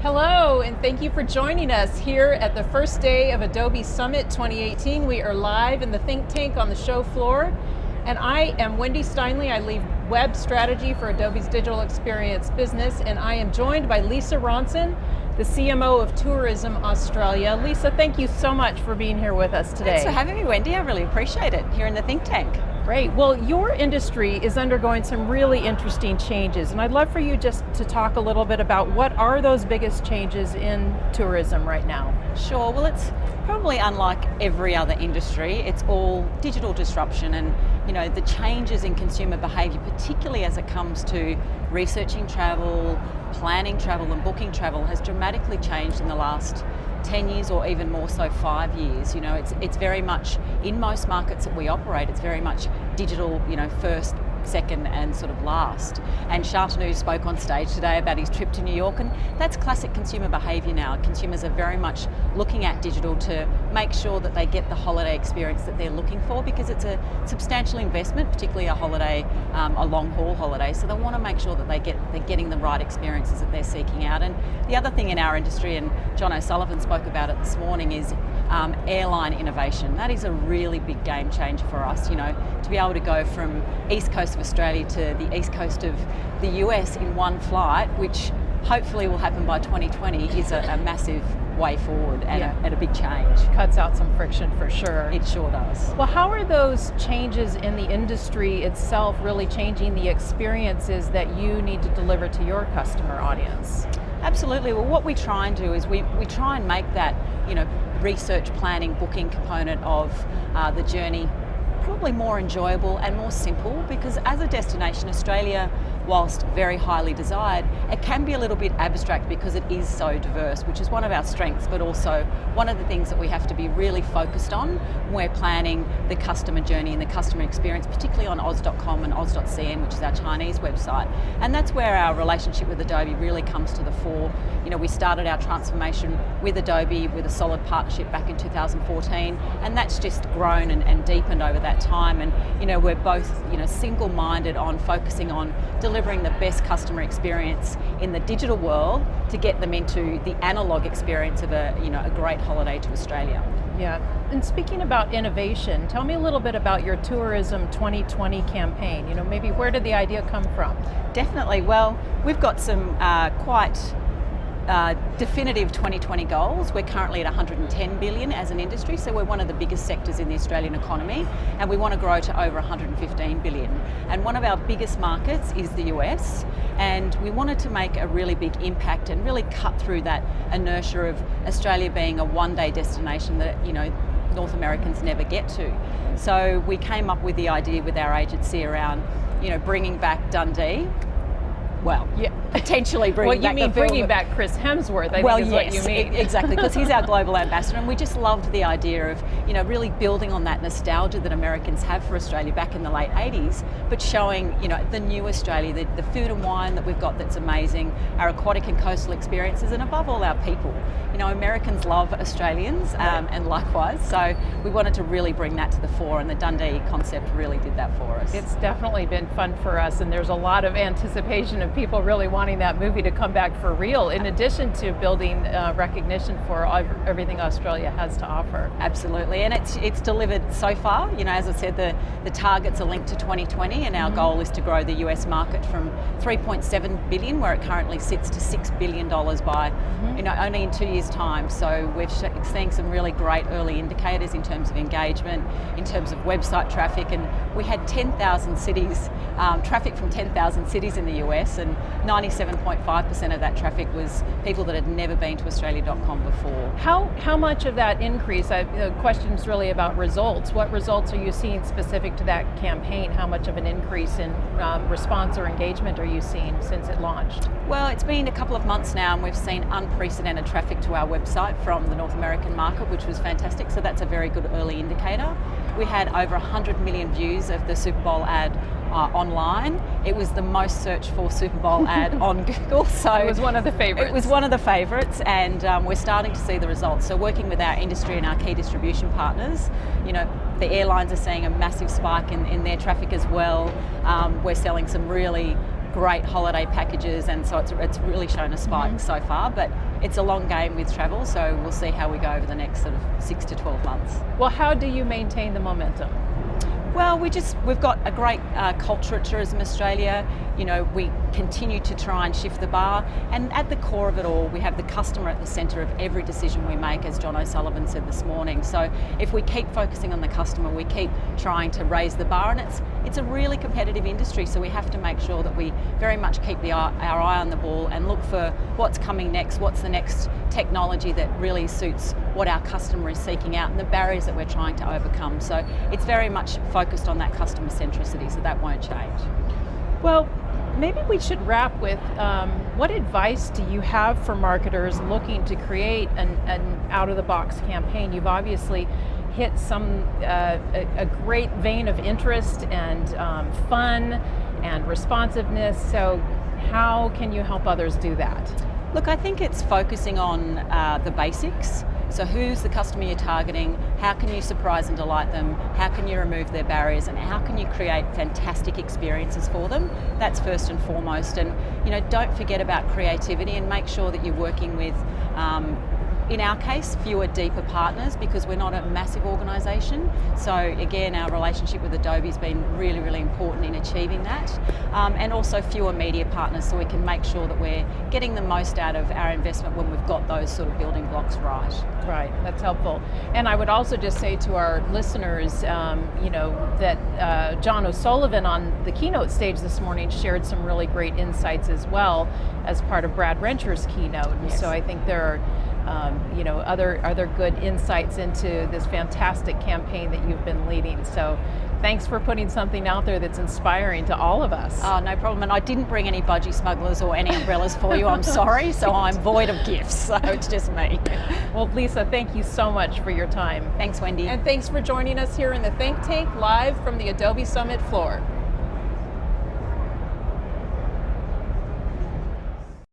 Hello, and thank you for joining us here at the first day of Adobe Summit 2018. We are live in the think tank on the show floor, and I am Wendy Steinley. I lead web strategy for Adobe's digital experience business, and I am joined by Lisa Ronson, the CMO of Tourism Australia. Lisa, thank you so much for being here with us today. Thanks for having me, Wendy. I really appreciate it here in the think tank. Great. Well, your industry is undergoing some really interesting changes, and I'd love for you just to talk a little bit about what are those biggest changes in tourism right now? Sure. Well, it's probably unlike every other industry. It's all digital disruption, and the changes in consumer behaviour, particularly as it comes to researching travel, planning travel, and booking travel, has dramatically changed in the last 10 years or even more so 5 years. It's very much, in most markets that we operate, it's very much digital, first, second and sort of last. And Shantanu spoke on stage today about his trip to New York, and that's classic consumer behaviour now. Consumers are very much looking at digital to make sure that they get the holiday experience that they're looking for, because it's a substantial investment, particularly a holiday, a long haul holiday. So they want to make sure that they're getting the right experiences that they're seeking out. And the other thing in our industry, and John O'Sullivan spoke about it this morning, is airline innovation. That is a really big game changer for us. To be able to go from East Coast of Australia to the East Coast of the US in one flight, which hopefully will happen by 2020, is a massive way forward and a big change. Cuts out some friction for sure. It sure does. Well, how are those changes in the industry itself really changing the experiences that you need to deliver to your customer audience? Absolutely. Well, what we try and do is we try and make that research, planning, booking component of the journey probably more enjoyable and more simple, because as a destination, Australia, whilst very highly desired, it can be a little bit abstract because it is so diverse, which is one of our strengths, but also one of the things that we have to be really focused on when we're planning the customer journey and the customer experience, particularly on Oz.com and Oz.cn, which is our Chinese website. And that's where our relationship with Adobe really comes to the fore. We started our transformation with Adobe with a solid partnership back in 2014, and that's just grown and deepened over that time. And we're both single-minded on focusing on delivering the best customer experience in the digital world to get them into the analog experience of a great holiday to Australia. Yeah, and speaking about innovation, tell me a little bit about your Tourism 2020 campaign. Maybe where did the idea come from? Definitely. Well, we've got some quite definitive 2020 goals. We're currently at 110 billion as an industry, so we're one of the biggest sectors in the Australian economy, and we want to grow to over 115 billion. And one of our biggest markets is the US, and we wanted to make a really big impact and really cut through that inertia of Australia being a one-day destination that North Americans never get to. So we came up with the idea with our agency around bringing back Dundee. Well, yeah, potentially bringing back. Well, you mean bringing back Chris Hemsworth, I think is what you mean. Exactly, because he's our global ambassador, and we just loved the idea of, really building on that nostalgia that Americans have for Australia back in the late 80s, but showing, the new Australia, the food and wine that we've got that's amazing, our aquatic and coastal experiences, and above all, our people. Americans love Australians, and likewise, so we wanted to really bring that to the fore, and the Dundee concept really did that for us. It's definitely been fun for us, and there's a lot of anticipation of people really wanting that movie to come back for real, in addition to building recognition for everything Australia has to offer. Absolutely, and it's delivered so far. As I said, the targets are linked to 2020, and our goal is to grow the US market from 3.7 billion, where it currently sits, to $6 billion by only in 2 years' time. So we're seeing some really great early indicators in terms of engagement, in terms of website traffic, and we had 10,000 cities, traffic from 10,000 cities in the US, and 97.5% of that traffic was people that had never been to Australia.com before. How much of that increase, the question is really about results. What results are you seeing specific to that campaign? How much of an increase in response or engagement are you seeing since it launched? Well, it's been a couple of months now, and we've seen unprecedented traffic to our website from the North American market, which was fantastic. So that's a very good early indicator. We had over 100 million views of the Super Bowl ad online. It was the most searched for Super Bowl ad on Google. So it was one of the favorites. It was one of the favorites, and we're starting to see the results. So working with our industry and our key distribution partners, the airlines are seeing a massive spike in their traffic as well. We're selling some really great holiday packages, and so it's really shown a spike so far, but it's a long game with travel, so we'll see how we go over the next sort of 6 to 12 months. Well, how do you maintain the momentum? Well, we've got a great culture at Tourism Australia. You know, we continue to try and shift the bar, and at the core of it all, we have the customer at the centre of every decision we make, as John O'Sullivan said this morning. So if we keep focusing on the customer, we keep trying to raise the bar, and it's a really competitive industry, so we have to make sure that we very much keep our eye on the ball and look for what's coming next, what's the next technology that really suits what our customer is seeking out and the barriers that we're trying to overcome. So it's very much focused on that customer centricity, so that won't change. Well, maybe we should wrap with what advice do you have for marketers looking to create an out-of-the-box campaign? You've obviously hit a great vein of interest and fun and responsiveness, so how can you help others do that? Look, I think it's focusing on the basics. So who's the customer you're targeting? How can you surprise and delight them? How can you remove their barriers? And how can you create fantastic experiences for them? That's first and foremost. And don't forget about creativity, and make sure that you're working with, in our case, fewer, deeper partners, because we're not a massive organisation. So again, our relationship with Adobe has been really, really important in achieving that. And also fewer media partners, so we can make sure that we're getting the most out of our investment when we've got those sort of building blocks right. Right, that's helpful. And I would also just say to our listeners, that John O'Sullivan on the keynote stage this morning shared some really great insights as well as part of Brad Rencher's keynote. And Yes. so I think there are other good insights into this fantastic campaign that you've been leading. So thanks for putting something out there that's inspiring to all of us. Oh, no problem. And I didn't bring any budgie smugglers or any umbrellas for you, I'm sorry. So I'm void of gifts, so it's just me. Well, Lisa, thank you so much for your time. Thanks, Wendy. And thanks for joining us here in the Think Tank live from the Adobe Summit floor.